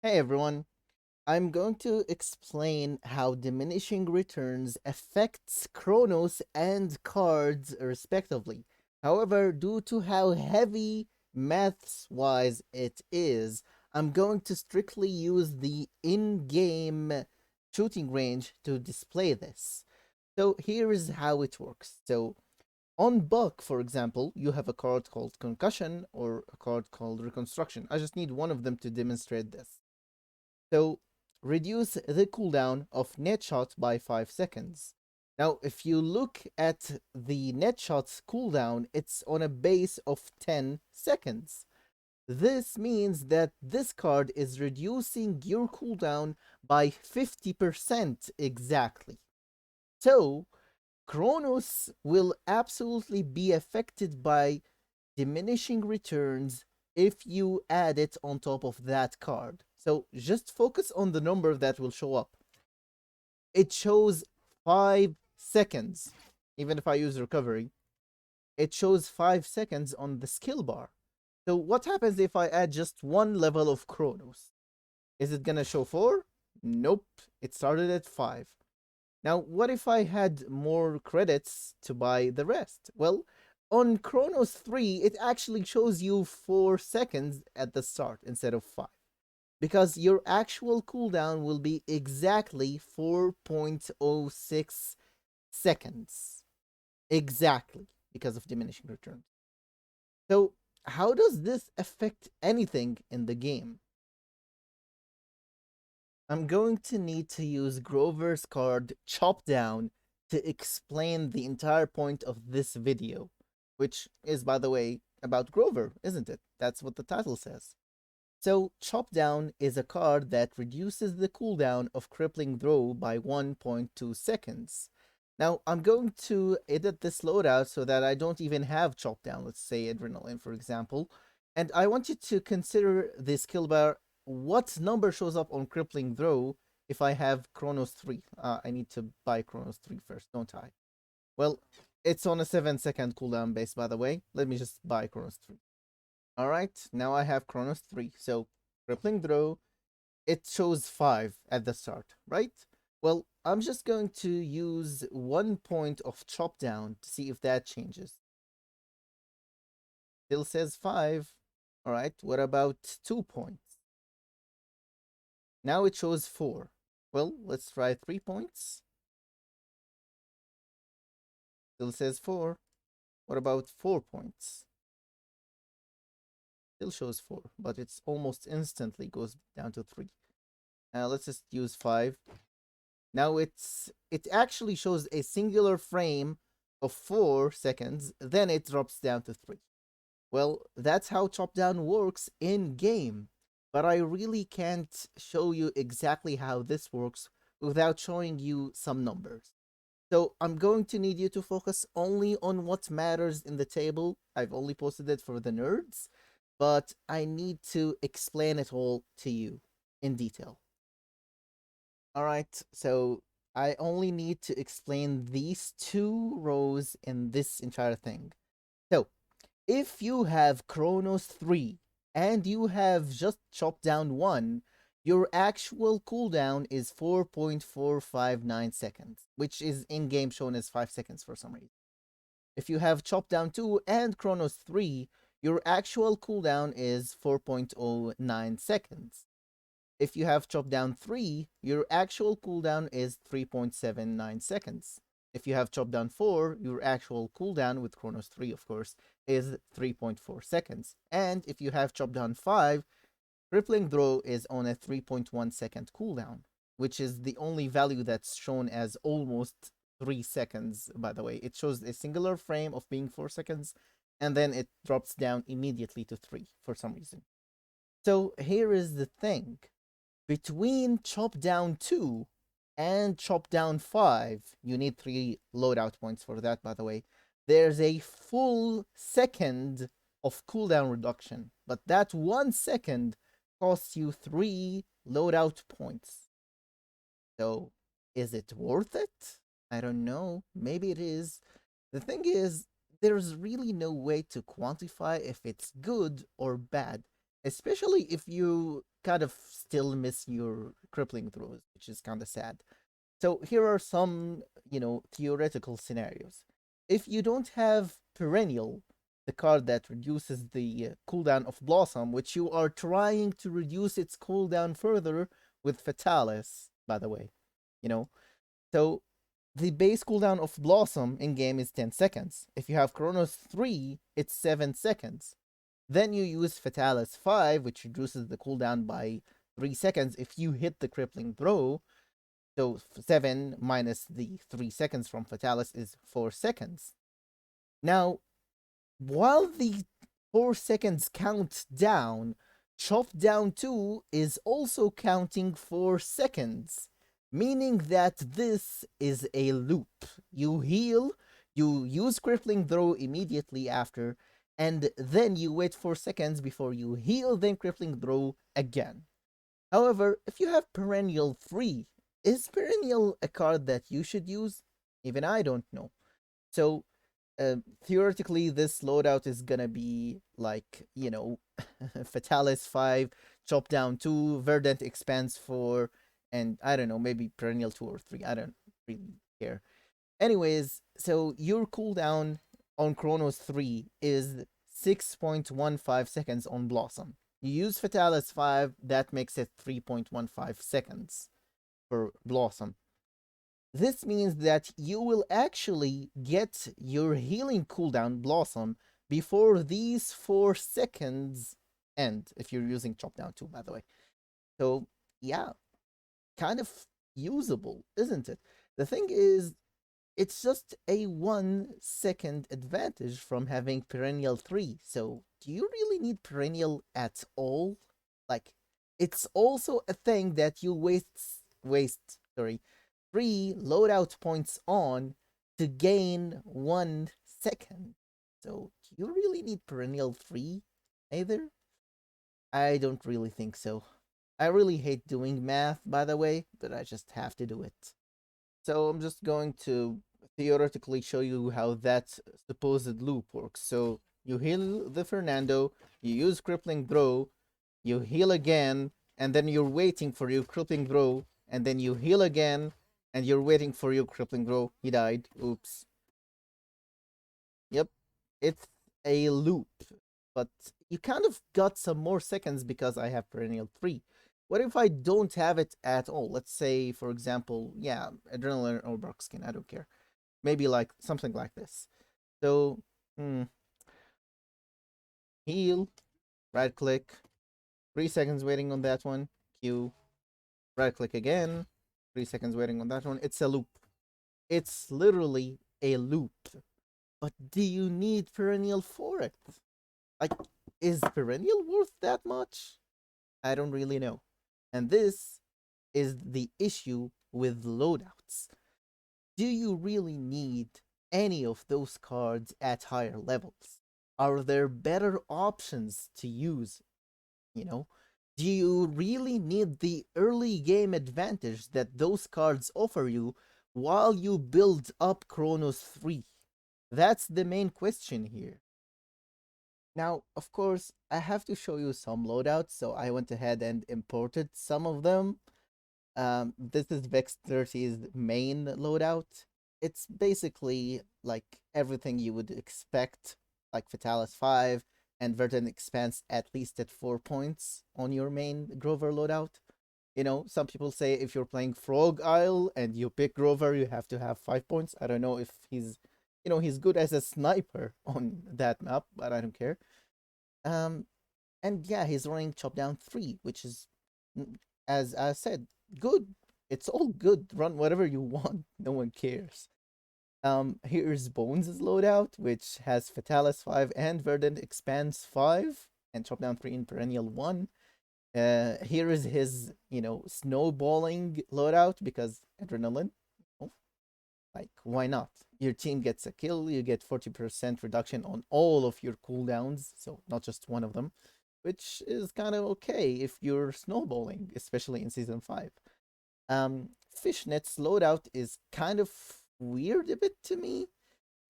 Hey everyone, I'm going to explain how diminishing returns affects Chronos and cards respectively. However, due to how heavy maths-wise it is, I'm going to strictly use the in-game shooting range to display this. So here is how it works. So on Buck, for example, you have a card called Concussion or a card called Reconstruction. I just need one of them to demonstrate this. So reduce the cooldown of net shot by 5 seconds. Now, if you look at the net shot's cooldown, it's on a base of 10 seconds. This means that this card is reducing your cooldown by 50% exactly. So, Chronos will absolutely be affected by diminishing returns if you add it on top of that card. So just focus on the number that will show up. It shows 5 seconds. Even if I use recovery, it shows 5 seconds on the skill bar. So what happens if I add just one level of Chronos? Is it gonna show 4? Nope, it started at 5. Now, what if I had more credits to buy the rest? Well, on Chronos 3, it actually shows you 4 seconds at the start instead of 5. Because your actual cooldown will be exactly 4.06 seconds. Exactly, because of diminishing returns. So, how does this affect anything in the game? I'm going to need to use Grover's card Chop Down to explain the entire point of this video, which is, by the way, about Grover, isn't it? That's what the title says. So, Chop Down is a card that reduces the cooldown of Crippling Throw by 1.2 seconds. Now, I'm going to edit this loadout so that I don't even have Chop Down, let's say Adrenaline, for example. And I want you to consider the skill bar, what number shows up on Crippling Throw if I have Chronos 3. I need to buy Chronos 3 first, don't I? Well, it's on a 7-second cooldown base, by the way. Let me just buy Chronos 3. Alright, now I have Chronos 3. So, Crippling Throw, it shows 5 at the start, right? Well, I'm just going to use 1 point of Chop Down to see if that changes. Still says 5. Alright, what about 2 points? Now it shows 4. Well, let's try 3 points. Still says 4. What about 4 points? Still shows 4, but it's almost instantly goes down to 3. Let's just use 5. Now it actually shows a singular frame of 4 seconds, then it drops down to 3. Well, that's how chop down works in game, but I really can't show you exactly how this works without showing you some numbers. So I'm going to need you to focus only on what matters in the table. I've only posted it for the nerds, but I need to explain it all to you in detail. All right, so I only need to explain these 2 rows in this entire thing. So, if you have Chronos 3 and you have just chopped down 1, your actual cooldown is 4.459 seconds, which is in game shown as 5 seconds for some reason. If you have chopped down 2 and Chronos 3, your actual cooldown is 4.09 seconds. If you have chopped down 3, your actual cooldown is 3.79 seconds. If you have chopped down 4, your actual cooldown, with Chronos 3 of course, is 3.4 seconds. And if you have chopped down 5, Crippling Throw is on a 3.1 second cooldown, which is the only value that's shown as almost 3 seconds, by the way. It shows a singular frame of being 4 seconds, and then it drops down immediately to 3 for some reason. So here is the thing. Between Chop Down 2 and Chop Down 5, you need 3 loadout points for that, by the way. There's a full second of cooldown reduction, but that 1 second costs you 3 loadout points. So, is it worth it? I don't know. Maybe it is. The thing is, there's really no way to quantify if it's good or bad, especially if you kind of still miss your crippling throws, which is kind of sad. So here are some, theoretical scenarios. If you don't have Perennial, the card that reduces the cooldown of Blossom, which you are trying to reduce its cooldown further with Fatalis, by the way, you know. So the base cooldown of Blossom in game is 10 seconds. If you have Chronos 3, it's 7 seconds. Then you use Fatalis 5, which reduces the cooldown by 3 seconds if you hit the crippling throw. So 7 minus the 3 seconds from Fatalis is 4 seconds. Now, while the 4 seconds count down, Chop Down 2 is also counting 4 seconds, meaning that this is a loop. You heal, you use Crippling Throw immediately after, and then you wait 4 seconds before you heal, then Crippling Throw again. However, if you have Perennial 3, is Perennial a card that you should use? Even I don't know. So, theoretically, this loadout is gonna be like, Fatalis 5, Chop Down 2, Verdant Expanse 4, and I don't know, maybe Perennial 2 or 3. I don't really care. Anyways, so your cooldown on Chronos 3 is 6.15 seconds on Blossom. You use Fatalis 5, that makes it 3.15 seconds for Blossom. This means that you will actually get your healing cooldown Blossom before these 4 seconds end, if you're using Chop Down 2, by the way. So, yeah, kind of usable, isn't it? The thing is, it's just a 1 second advantage from having Perennial 3. So, do you really need Perennial at all? Like, it's also a thing that you waste 3 loadout points on to gain 1 second. So, do you really need Perennial 3 either? I don't really think so. I really hate doing math, by the way, but I just have to do it. So I'm just going to theoretically show you how that supposed loop works. So you heal the Fernando, you use crippling throw, you heal again, and then you're waiting for your crippling throw, and then you heal again, and you're waiting for your crippling throw. He died. Oops. Yep. It's a loop. But you kind of got some more seconds because I have Perennial 3. What if I don't have it at all? Let's say, for example, yeah, Adrenaline or Barkskin, I don't care. Maybe like something like this. So, heal, right click, 3 seconds waiting on that one, Q, right click again, 3 seconds waiting on that one. It's a loop. It's literally a loop. But do you need Perennial for it? Like, is Perennial worth that much? I don't really know. And this is the issue with loadouts. Do you really need any of those cards at higher levels? Are there better options to use? Do you really need the early game advantage that those cards offer you while you build up Chronos 3? That's the main question here. Now, of course, I have to show you some loadouts, so I went ahead and imported some of them. This is Vex 30's main loadout. It's basically like everything you would expect, like Fatalis 5 and Verdant Expanse at least at 4 points on your main Grover loadout. Some people say if you're playing Frog Isle and you pick Grover, you have to have 5 points. I don't know if he's good as a sniper on that map, but I don't care. And yeah, he's running Chop Down 3, which is, as I said, good. It's all good. Run whatever you want. No one cares. Here's Bones' loadout, which has Fatalis 5 and Verdant Expanse 5, and Chop Down 3 in Perennial 1. Here is his, snowballing loadout, because adrenaline. Like, why not? Your team gets a kill, you get 40% reduction on all of your cooldowns, so not just one of them, which is kind of okay if you're snowballing, especially in Season 5. Fishnet's loadout is kind of weird a bit to me,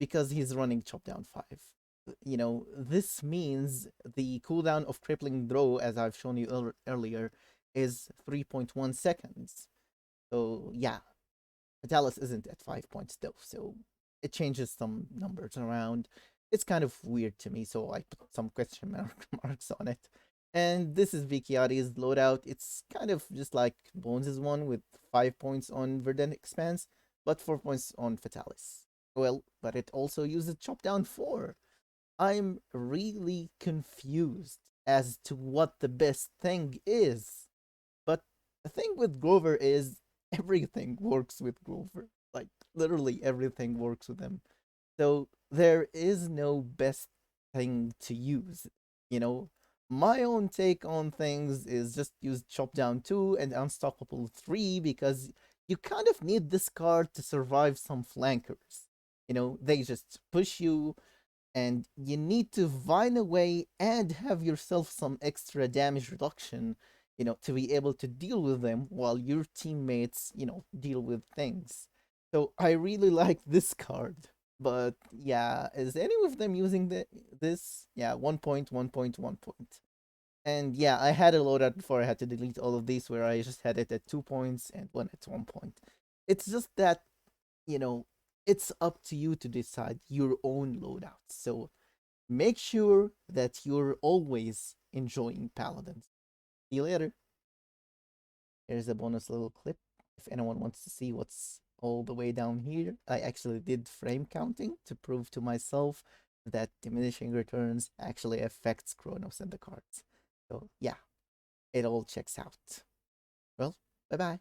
because he's running Chop Down 5. this means the cooldown of crippling draw, as I've shown you earlier, is 3.1 seconds. So yeah, Dallas isn't at 5 points though, so it changes some numbers around. It's kind of weird to me, so I put some question marks on it. And this is Vikiari's loadout. It's kind of just like Bones' one with 5 points on Verdant Expanse, but 4 points on Fatalis. Well, but it also uses Chop Down 4. I'm really confused as to what the best thing is. But the thing with Grover is everything works with Grover. Like literally everything works with him. So there is no best thing to use. You know, my own take on things is just use Chop Down 2 and Unstoppable 3 because you kind of need this card to survive some flankers. They just push you, and you need to find a way and have yourself some extra damage reduction, to be able to deal with them while your teammates, deal with things. So I really like this card. But yeah, is any of them using this? Yeah, 1 point, 1 point, 1 point. And yeah, I had a loadout before I had to delete all of these where I just had it at 2 points and one at 1 point. It's just that, you know, it's up to you to decide your own loadouts. So make sure that you're always enjoying Paladins. See you later. Here's a bonus little clip. If anyone wants to see what's all the way down here, I actually did frame counting to prove to myself that diminishing returns actually affects Chronos and the cards. So yeah, it all checks out. Well, bye bye.